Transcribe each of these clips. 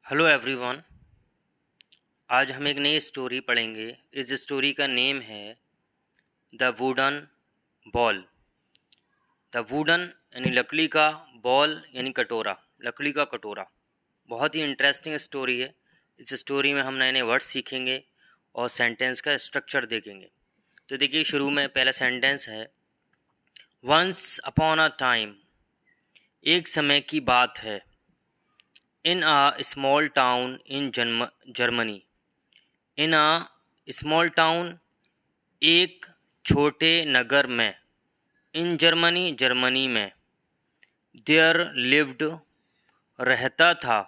Hello everyone. आज हम एक नई स्टोरी पढ़ेंगे। इस स्टोरी का नेम है the wooden ball. The wooden यानी लकड़ी का, बॉल यानी कटोरा, लकड़ी का कटोरा। बहुत ही इंटरेस्टिंग स्टोरी है। इस स्टोरी में हम नए नए वर्ड्स सीखेंगे और सेंटेंस का स्ट्रक्चर देखेंगे। तो देखिए, शुरू में पहला सेंटेंस है वंस अपॉन अ टाइम। एक समय की बात है। In a small town in Germany. In a small town, एक छोटे नगर में। इन जर्मनी, जर्मनी में। देयर लिव्ड, रहता था।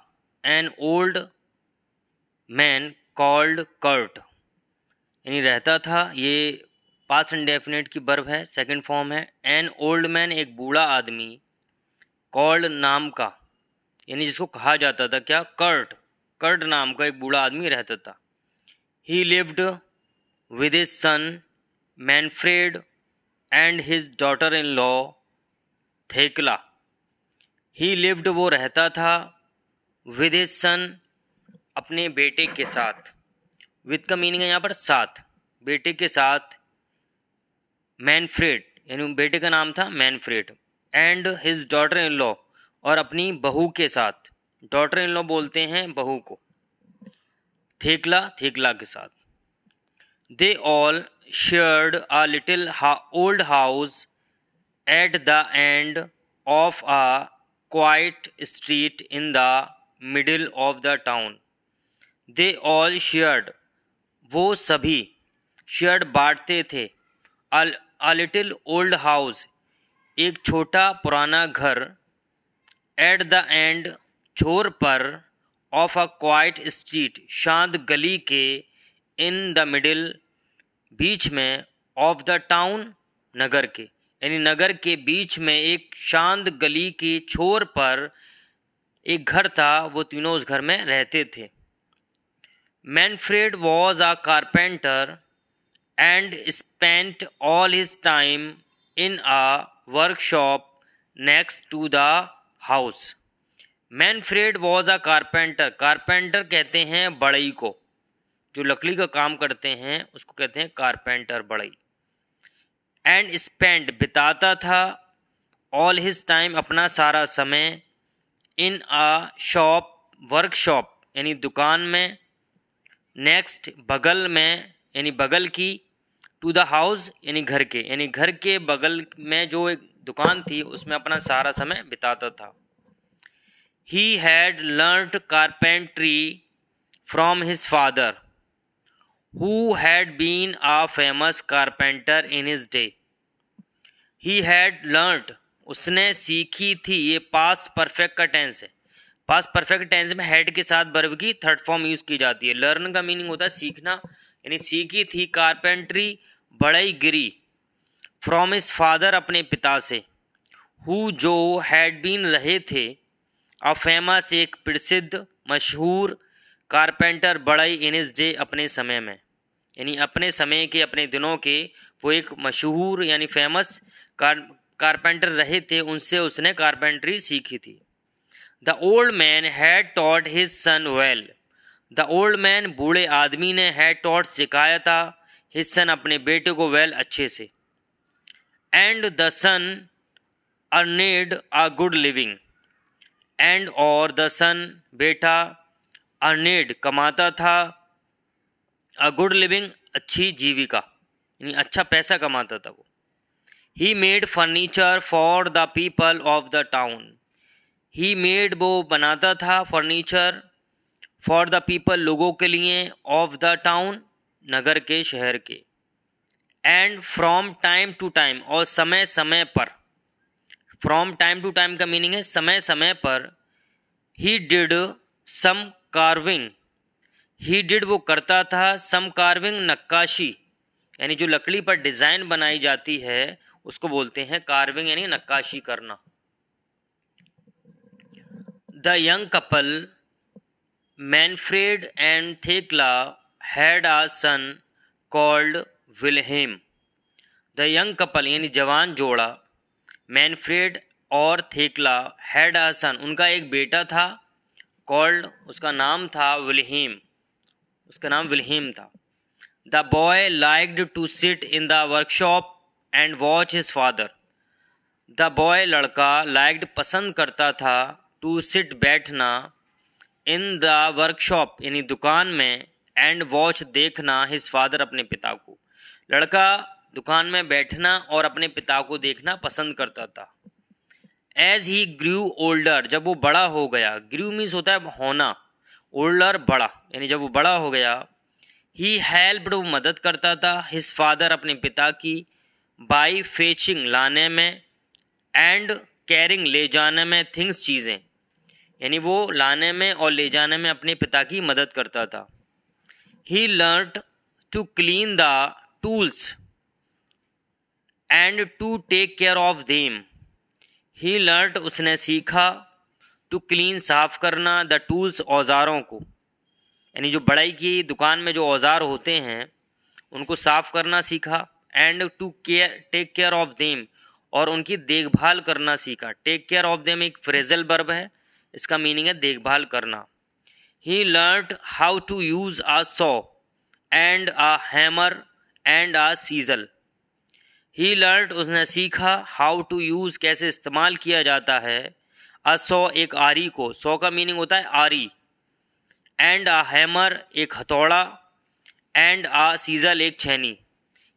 An old man called Kurt, यानी रहता था। ये पास्ट इंडेफिनिट की वर्ब है, सेकंड फॉर्म है। एन ओल्ड मैन, एक बूढ़ा आदमी। कॉल्ड, नाम का, यानी जिसको कहा जाता था क्या, कर्ट। कर्ट नाम का एक बूढ़ा आदमी रहता था। ही lived with his son Manfred and his daughter-in-law Thekla. He lived, वो रहता था, with his son, अपने बेटे के साथ। with का मीनिंग है यहाँ पर साथ, बेटे के साथ। मैनफ्रेड, यानी बेटे का नाम था Manfred. And his daughter in law, और अपनी बहू के साथ। डॉटर इन लॉ बोलते हैं बहू को। थेकला, थेकला के साथ। They all shared a little old house at the end of a quiet street in the middle of the town. They all shared, वो सभी, shared बांटते थे। A little old house, एक छोटा पुराना घर। At the end, छोर पर। Of a quiet street, शांत गली के। In the middle, बीच में। ऑफ द टाउन, नगर के, यानी नगर के बीच में एक शांत गली की छोर पर एक घर था। वो तीनों उस घर में रहते थे। Manfred was a carpenter and spent all his time in a workshop next to the house. Manfred was a carpenter, carpenter कहते हैं बढ़ई को, जो लकड़ी का काम करते हैं उसको कहते हैं कारपेंटर, बढ़ई। एंड स्पेंड, बिताता था। ऑल हिज टाइम, अपना सारा समय। इन अ शॉप, वर्कशॉप यानी दुकान में। नेक्स्ट, बगल में यानी बगल की। टू द हाउस यानी घर के, यानी घर के बगल में जो एक दुकान थी उसमें अपना सारा समय बिताता था। He had learned carpentry from his father who had been a famous carpenter in his day. He had learnt, उसने सीखी थी। ये पास्ट परफेक्ट का टेंस है। पास्ट परफेक्ट टेंस में हेड के साथ वर्ब की थर्ड फॉर्म यूज की जाती है। लर्न का मीनिंग होता है सीखना, यानी सीखी थी कारपेंट्री, बढ़ई गिरी। फ्रॉम हिज फादर, अपने पिता से। हु, जो। हैड बीन, रहे थे। अ फेमस, एक प्रसिद्ध, मशहूर। कारपेंटर, बढ़ई। इन हिज डे, अपने समय में, यानी अपने समय के, अपने दिनों के वो एक मशहूर यानी फेमस कारपेंटर रहे थे। उनसे उसने कारपेंट्री सीखी थी। The old man had taught his son well. The old man, बूढ़े आदमी ने। हैड टॉट, सिखाया था। हिज सन, अपने बेटे को। वेल, अच्छे से। And the son earned a good living. And, और द सन, बेटा। अर्नेड, कमाता था। अ गुड लिविंग, अच्छी जीविका, यानी अच्छा पैसा कमाता था वो। He made furniture for the people of the town. He made, वो बनाता था। फर्नीचर, फॉर द पीपल, लोगों के लिए। ऑफ द टाउन, नगर के, शहर के। And from time to time, और समय समय पर। फ्रॉम टाइम टू टाइम का मीनिंग है समय समय पर। He did some carving. He did, वो करता था। सम कार्विंग, नक्काशी, यानी जो लकड़ी पर डिजाइन बनाई जाती है उसको बोलते हैं कार्विंग, यानी नक्काशी करना। The young couple Manfred and Thekla had a son called Wilhelm. The young couple, यानी जवान जोड़ा, मैनफ्रेड और थेकला, हैड अ सन, उनका एक बेटा था। कॉल्ड, उसका नाम था विल्हेम, उसका नाम विल्हेम था। The boy liked to sit in the workshop and watch his father. The boy लड़का लाइक्ड पसंद करता था, टू सिट बैठना, इन द वर्कशॉप यानी दुकान में, एंड वॉच देखना, हिज फादर अपने पिता को। लड़का दुकान में बैठना और अपने पिता को देखना पसंद करता था। एज ही ग्रू ओल्डर, जब वो बड़ा हो गया, ग्रू मीन्स होता है होना, ओल्डर बड़ा, यानी जब वो बड़ा हो गया, ही हेल्प्ड वो मदद करता था, हिज फादर अपने पिता की, बाई फेचिंग लाने में, एंड कैरिंग ले जाने में, थिंग्स चीज़ें, यानी वो लाने में और ले जाने में अपने पिता की मदद करता था। He learned to clean the tools and to take care of them. He learned उसने सीखा, टू क्लीन साफ करना, द टूल्स औज़ारों को, यानी जो बढ़ई की दुकान में जो औज़ार होते हैं उनको साफ करना सीखा, and to take care of them, और उनकी देखभाल करना सीखा। टेक केयर ऑफ देम एक फ्रेजल वर्ब है, इसका मीनिंग है देखभाल करना। He learned how to use a saw and a hammer and a chisel. He learned उसने सीखा, हाउ टू यूज़ कैसे इस्तेमाल किया जाता है, अ सॉ एक आरी को, सॉ का मीनिंग होता है आरी, एंड अ हैमर एक हथौड़ा, एंड अ सीजल एक छेनी,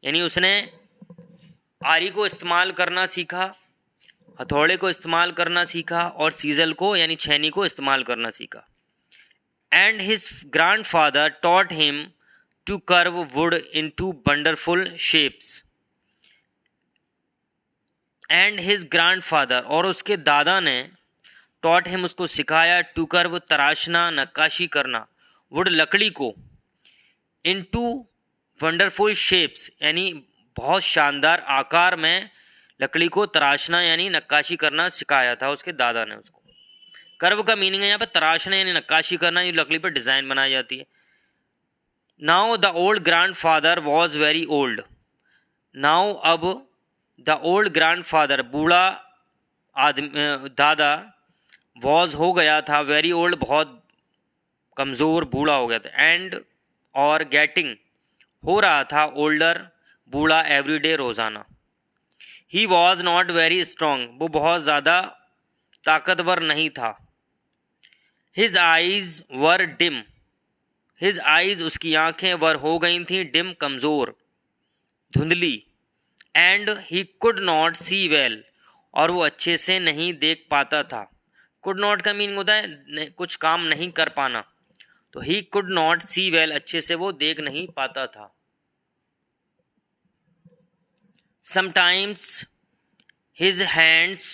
यानी उसने आरी को इस्तेमाल करना सीखा, हथौड़े को इस्तेमाल करना सीखा, और सीजल को यानी छेनी को इस्तेमाल करना सीखा। And his grandfather taught him to carve wood into wonderful shapes. And his grandfather, और उसके दादा ने, टॉट हिम उसको सिखाया, टू कर्व तराशना, नक्काशी करना, वुड लकड़ी को, इनटू वंडरफुल शेप्स यानी बहुत शानदार आकार में लकड़ी को तराशना यानी नक्काशी करना सिखाया था उसके दादा ने उसको। कर्व का मीनिंग है यहाँ पर तराशना यानी नक्काशी करना, जो लकड़ी पर डिज़ाइन बनाई जाती है। Now the old grand father was very old. Now अब, द ओल्ड ग्रैंड फादर बूढ़ा आदमी दादा, वॉज हो गया था, वेरी ओल्ड बहुत कमज़ोर बूढ़ा हो गया था, एंड और गेटिंग हो रहा था, ओल्डर बूढ़ा, एवरीडे रोज़ाना। He was not very strong, वो बहुत ज़्यादा ताकतवर नहीं था। His eyes were dim, his eyes उसकी आँखें वर हो गई थीं, डिम कमज़ोर, धुंधली, and he could not see well, और वो अच्छे से नहीं देख पाता था। कुड नॉट का मीनिंग होता है कुछ काम नहीं कर पाना, तो he could not see well अच्छे से वो देख नहीं पाता था। Sometimes his hands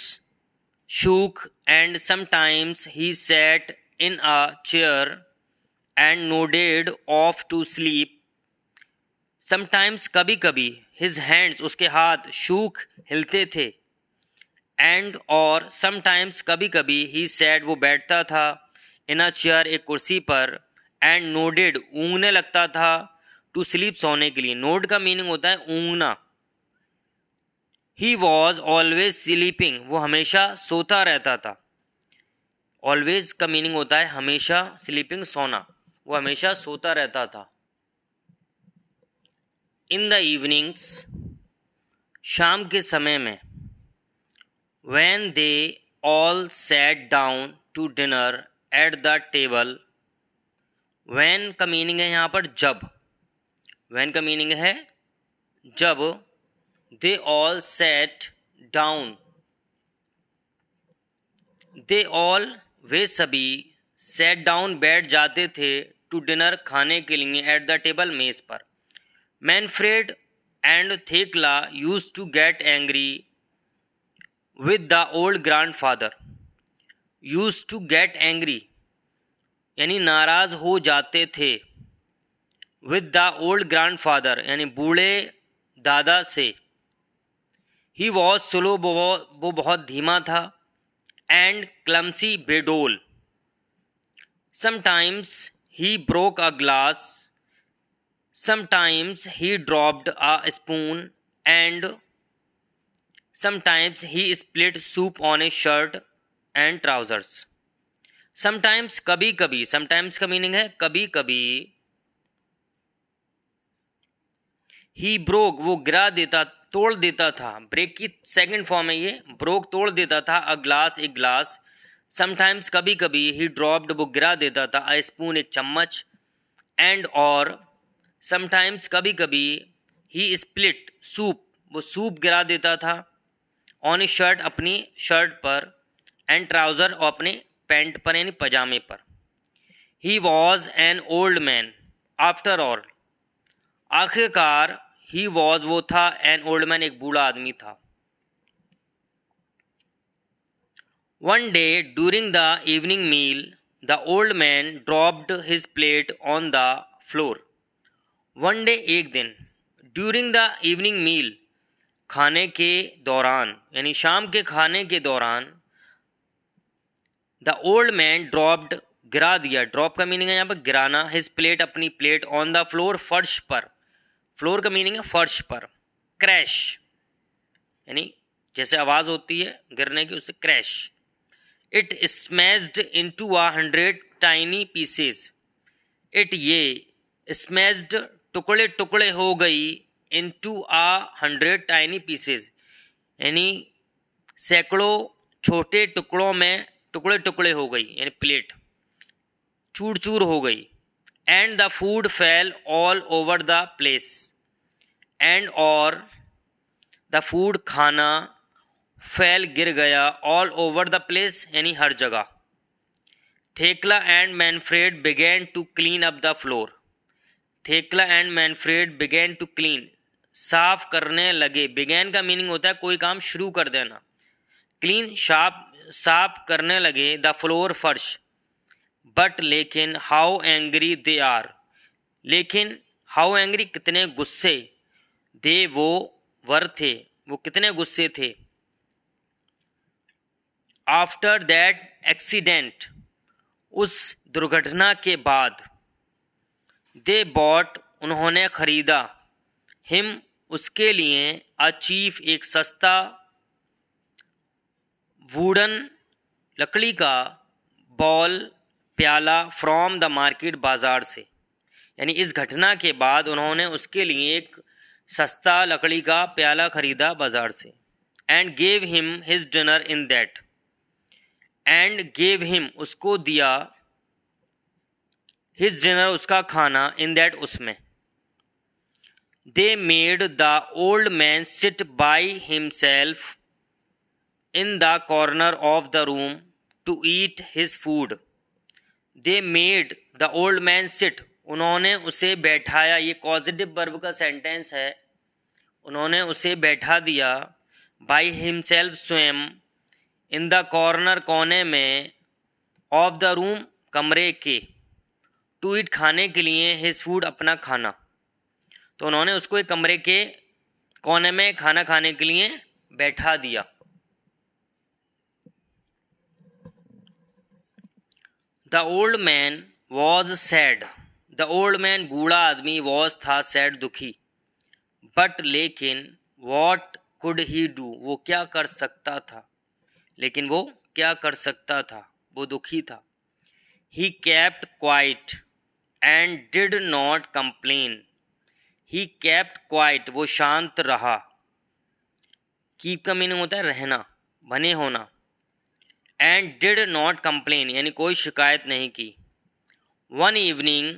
shook and sometimes he sat in a chair and nodded off to sleep. Sometimes कभी कभी his hands उसके हाथ shook हिलते थे, and और sometimes कभी कभी he sat वो बैठता था, in a chair एक कुर्सी पर, and nodded ऊँगने लगता था, to sleep सोने के लिए। नोड का मीनिंग होता है ऊँगना। He was always sleeping, वो हमेशा सोता रहता था। Always का मीनिंग होता है हमेशा, sleeping सोना, वो हमेशा सोता रहता था। In the evenings, शाम के समय में, when they all sat down to dinner at the table, when का मीनिंग है यहाँ पर जब, when का मीनिंग है जब, they all sat down, they all वे सभी, sat down बैठ जाते थे, to dinner खाने के लिए, at the table मेज पर। Manfred and Thekla used to get angry with the old grandfather. Used to get angry यानी नाराज हो जाते थे, with the old grandfather यानी बूढ़े दादा से। He was slow, वो बहुत धीमा था, and clumsy बेडोल। Sometimes he broke a glass, sometimes he dropped a spoon, and sometimes he spilled soup on his shirt and trousers. Sometimes कभी कभी, समटाइम्स का मीनिंग है कभी कभी। ही ब्रोक वो गिरा देता, तोड़ देता था। ब्रेक की सेकंड फॉर्म है ये, ब्रोक तोड़ देता था, अ ग्लास एक ग्लास। समटाइम्स कभी कभी, ही ड्रॉप्ड वो गिरा देता था, अ स्पून एक चम्मच। एंड और समटाइम्स कभी कभी, ही स्प्लिट सूप वो सूप गिरा देता था, ऑन ए शर्ट अपनी शर्ट पर, एंड ट्राउज़र और अपने पैंट पर यानी पजामे पर। He was an old man after all, आखिरकार ही वॉज वो था, एन ओल्ड मैन एक बूढ़ा आदमी था। One day during the evening meal the old man dropped his plate on the floor. One day एक दिन, ड्यूरिंग द इवनिंग मील खाने के दौरान यानी शाम के खाने के दौरान, द ओल्ड मैन ड्रॉप्ड गिरा दिया, ड्रॉप का मीनिंग है यहाँ पर गिराना, हिज प्लेट अपनी प्लेट, ऑन द फ्लोर फर्श पर, फ्लोर का मीनिंग है फर्श पर, क्रैश यानी जैसे आवाज़ होती है गिरने की उससे crash. It smashed into 100 tiny pieces, it ये स्मैश्ड टुकड़े टुकड़े हो गई, इनटू 100 टाइनी पीसेस यानी सैकड़ों छोटे टुकड़ों में टुकड़े टुकड़े हो गई यानी प्लेट चूर चूर हो गई। And the food fell all over the place, and और द फूड खाना, फेल गिर गया, ऑल ओवर द प्लेस यानी हर जगह। Thekla and Manfred began to clean up the floor, Thekla and Manfred began to clean साफ करने लगे, बिगैन का मीनिंग होता है कोई काम शुरू कर देना, क्लीन साफ करने लगे, द फ्लोर फर्श। बट लेकिन, हाउ एंग्री दे आर, लेकिन हाउ एंग्री कितने गुस्से, दे वो वर थे वो कितने गुस्से थे। आफ्टर दैट एक्सीडेंट उस दुर्घटना के बाद, दे बॉट उन्होंने खरीदा, हिम उसके लिए, अ चीफ एक सस्ता, वुडन लकड़ी का, बॉल प्याला, फ्रॉम द मार्केट बाजार से, यानी इस घटना के बाद उन्होंने उसके लिए एक सस्ता लकड़ी का प्याला खरीदा बाजार से। And gave him his dinner in that, and gave him उसको दिया, हिज डिनर उसका खाना, इन दैट उसमें। They made the old man sit by himself in the corner of the room to eat his food. They made the old man sit उन्होंने उसे बैठाया, ये positive verb का सेंटेंस है, उन्होंने उसे बैठा दिया, बाई हिमसेल्फ स्वयं, इन द कॉर्नर कोने में, ऑफ द रूम कमरे के, टू ईट खाने के लिए, हिज फूड अपना खाना। तो उन्होंने उसको एक कमरे के कोने में खाना खाने के लिए बैठा दिया। The old man was sad, the old man बूढ़ा आदमी, वॉज था सैड दुखी, बट लेकिन, वॉट कुड ही डू वो क्या कर सकता था, लेकिन वो क्या कर सकता था, वो दुखी था। He kept quiet and did not complain, he kept quite वो शांत रहा, कीप का मीनिंग होता है रहना, बने होना, एंड डिड नॉट कंप्लेन यानी कोई शिकायत नहीं की। One evening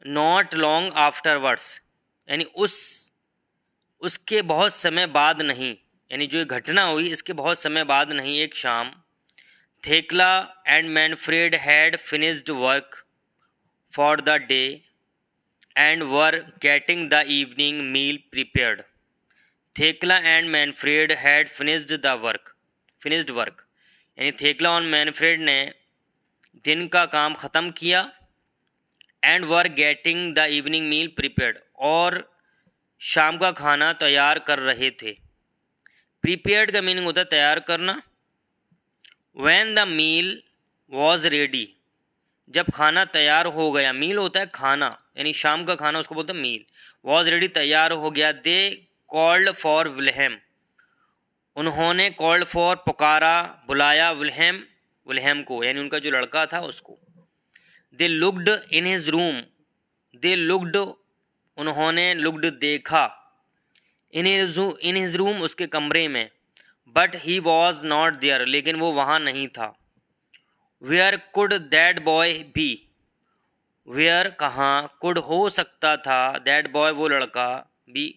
not long afterwards यानी उसके बहुत समय बाद नहीं, यानी जो घटना हुई इसके बहुत समय बाद नहीं, एक शाम, Thekla and Manfred had finished work for the day and were getting the evening meal prepared. Thekla and Manfred had finished work यानी थेकला और मैनफ्रेड ने दिन का काम ख़त्म किया, and were getting the evening meal prepared और शाम का खाना तैयार कर रहे थे। प्रिपेयर्ड का मीनिंग होता है तैयार करना। When the meal was ready जब खाना तैयार हो गया, मील होता है खाना यानी शाम का खाना उसको बोलते हैं मील, वॉज रेडी तैयार हो गया। दे कॉल्ड फॉर विल्हेम उन्होंने कॉल्ड फॉर पुकारा बुलाया, विल्हेम विल्हेम को, यानी उनका जो लड़का था उसको। They looked in his room, they looked उन्होंने, लुक्ड देखा, इन हिज रूम उसके कमरे में, but he was not there लेकिन वो वहाँ नहीं था। Where could that boy be, where कहाँ, कुड हो सकता था, दैट बॉय वो लड़का, बी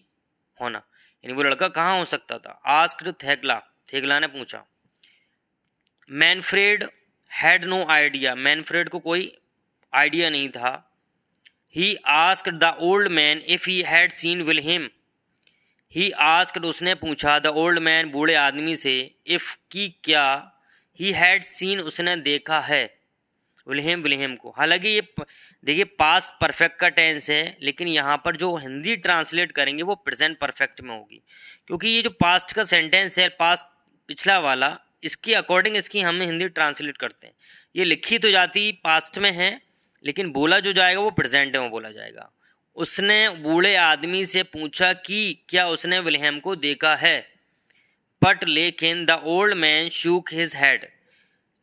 होना, यानी वो लड़का कहाँ हो सकता था। आस्क्ड थेकला, थेकला ने पूछा। Manfred had no idea, Manfred को कोई आइडिया नहीं था। He asked the old man if he had seen Wilhelm, he asked उसने पूछा, द ओल्ड मैन बूढ़े आदमी से, इफ की क्या, ही हैड सीन उसने देखा है, विल्हेम विल्हेम को। हालांकि ये देखिए पास्ट परफेक्ट का टेंस है, लेकिन यहाँ पर जो हिंदी ट्रांसलेट करेंगे वो प्रेजेंट परफेक्ट में होगी, क्योंकि ये जो पास्ट का सेंटेंस है, पास्ट पिछला वाला, इसके अकॉर्डिंग इसकी हम हिंदी ट्रांसलेट करते हैं। ये लिखी तो जाती पास्ट में है, लेकिन बोला जो जाएगा वो प्रेजेंट में बोला जाएगा। उसने बूढ़े आदमी से पूछा कि क्या उसने विल्हेम को देखा है, बट लेकिन the old man shook his head,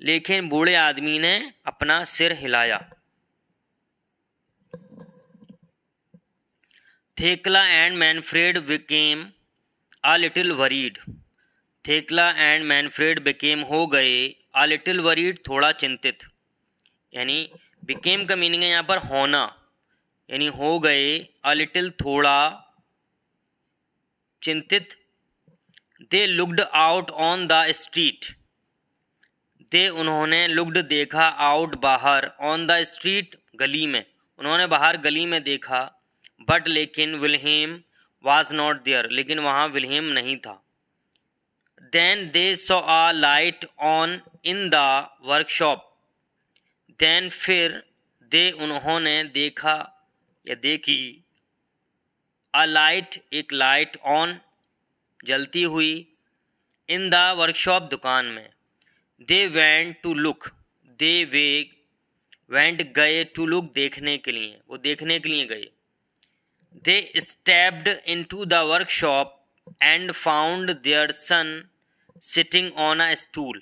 लेकिन बूढ़े आदमी ने अपना सिर हिलाया। Thekla and Manfred became a little worried, Thekla and Manfred became हो गए, अ लिटिल वरीड थोड़ा चिंतित, यानी बिकेम का मीनिंग है यहाँ पर होना, यानी हो गए, अ लिटिल थोड़ा चिंतित। They looked out on the street, they उन्होंने, लुक्ड देखा, आउट बाहर, ऑन द स्ट्रीट गली में, उन्होंने बाहर गली में देखा, बट लेकिन विल्हेम वाज नॉट देयर लेकिन वहाँ विल्हेम नहीं था। Then they saw a light on in the workshop, then फिर, दे उन्होंने देखा या देखी, अ लाइट एक लाइट, ऑन जलती हुई, इन द वर्कशॉप दुकान में। They went to look, they they went गए, टू लुक देखने के लिए, वो देखने के लिए गए। They stepped into the workshop and found their son sitting on a stool,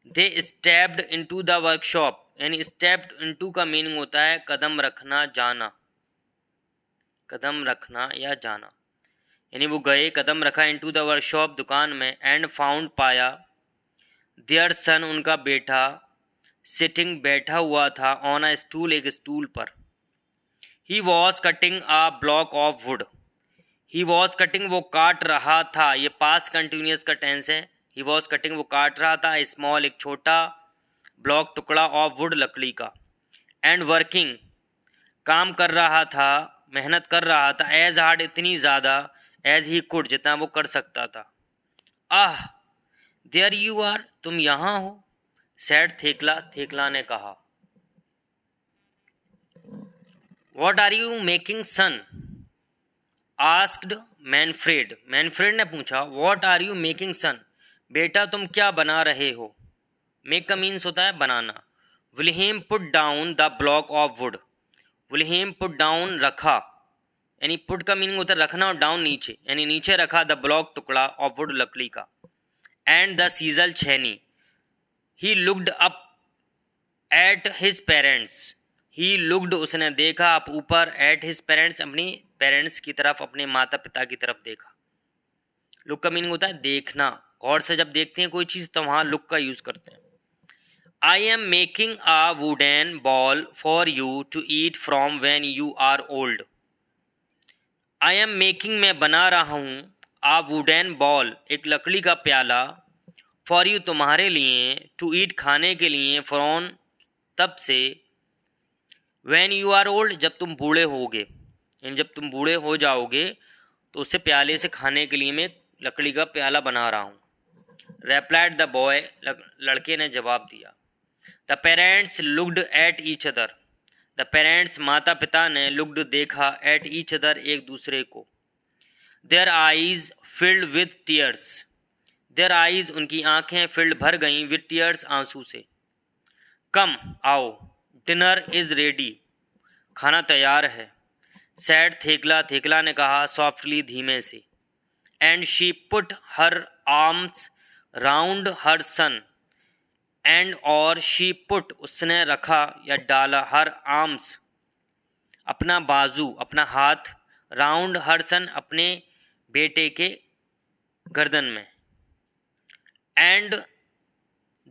they stepped into the workshop, यानी स्टेप्ड इनटू का मीनिंग होता है कदम रखना, जाना, कदम रखना या जाना, यानी वो गए, कदम रखा, इनटू द वर्कशॉप दुकान में, एंड फाउंड पाया, देयर सन उनका बेटा, सिटिंग बैठा हुआ था, ऑन अ स्टूल एक स्टूल पर। He was cutting a block of would, he was cutting वो काट रहा था, ये पास्ट कंटिन्यूस का टेंस है। ही वॉज कटिंग वो काट रहा था, स्मॉल एक छोटा, ब्लॉक टुकड़ा, ऑफ वुड लकड़ी का, एंड वर्किंग काम कर रहा था, मेहनत कर रहा था, एज हार्ड इतनी ज़्यादा, एज ही कुड जितना वो कर सकता था। आह देयर यू आर, तुम यहाँ हो, सैड थेकला, थेकला ने कहा। What are you making son, asked Manfred, Manfred ने पूछा। What are you making son, बेटा तुम क्या बना रहे हो। मेक का मीन्स होता है बनाना। Wilhelm put down the block of wood, Wilhelm put down रखा, यानी पुट का मीनिंग होता है रखना और डाउन नीचे, यानी नीचे रखा, द ब्लॉक टुकड़ा, ऑफ वुड लकड़ी का, एंड द सीजल छेनी। He looked up at his parents, he looked उसने देखा, अप ऊपर, एट हिज पेरेंट्स अपनी पेरेंट्स की तरफ, अपने माता पिता की तरफ देखा। लुक का मीनिंग होता है देखना, गौर से जब देखते हैं कोई चीज़ तो वहाँ लुक का यूज़ करते हैं। I am making a wooden bowl for you to eat from when you are old, I am making मैं बना रहा हूँ, आ वुडन बॉल एक लकड़ी का प्याला, फॉर यू तुम्हारे लिए, टू ईट खाने के लिए, फ्रॉम तब से, व्हेन यू आर ओल्ड जब तुम बूढ़े होगे, यानी जब तुम बूढ़े हो जाओगे तो उससे प्याले से खाने के लिए मैं लकड़ी का प्याला बना रहा हूँ। रेप्लाइड द बॉय, लड़के ने जवाब दिया। The parents looked at each other, the parents माता पिता ने, लुक्ड देखा, एट ईच अदर एक दूसरे को। Their eyes filled with tears, their eyes उनकी आंखें, फिल्ड भर गईं, विद टीयर्स आंसू से। कम आओ, डिनर इज रेडी खाना तैयार है, सैड थेकला, थेकला ने कहा, सॉफ्टली धीमे से। And she put her arms round her son, and और शी पुट उसने रखा या डाला हर आर्म्स अपना बाजू अपना हाथ राउंड हर सन अपने बेटे के गर्दन में and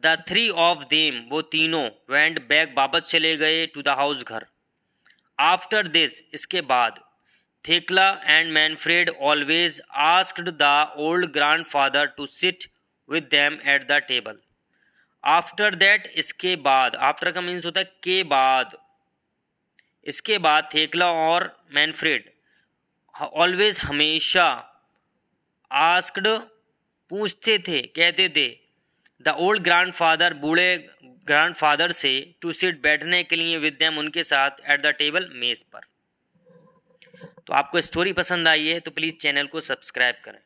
the three of them वो तीनों वेंट बैक वापस चले गए टू द हाउस घर। आफ्टर दिस इसके बाद Thekla and Manfred always asked the old grandfather to sit with them at the table. After that इसके बाद, आफ्टर का मीन्स होता है के बाद, इसके बाद थेक्ला और मैनफ्रेड ऑलवेज हमेशा, आस्क्ड पूछते थे कहते थे, द ओल्ड ग्रैंडफादर बूढ़े ग्रैंडफादर से टू सिट बैठने के लिए विद देम उनके साथ एट द टेबल मेज पर। तो आपको स्टोरी पसंद आई है तो प्लीज़ चैनल को सब्सक्राइब करें।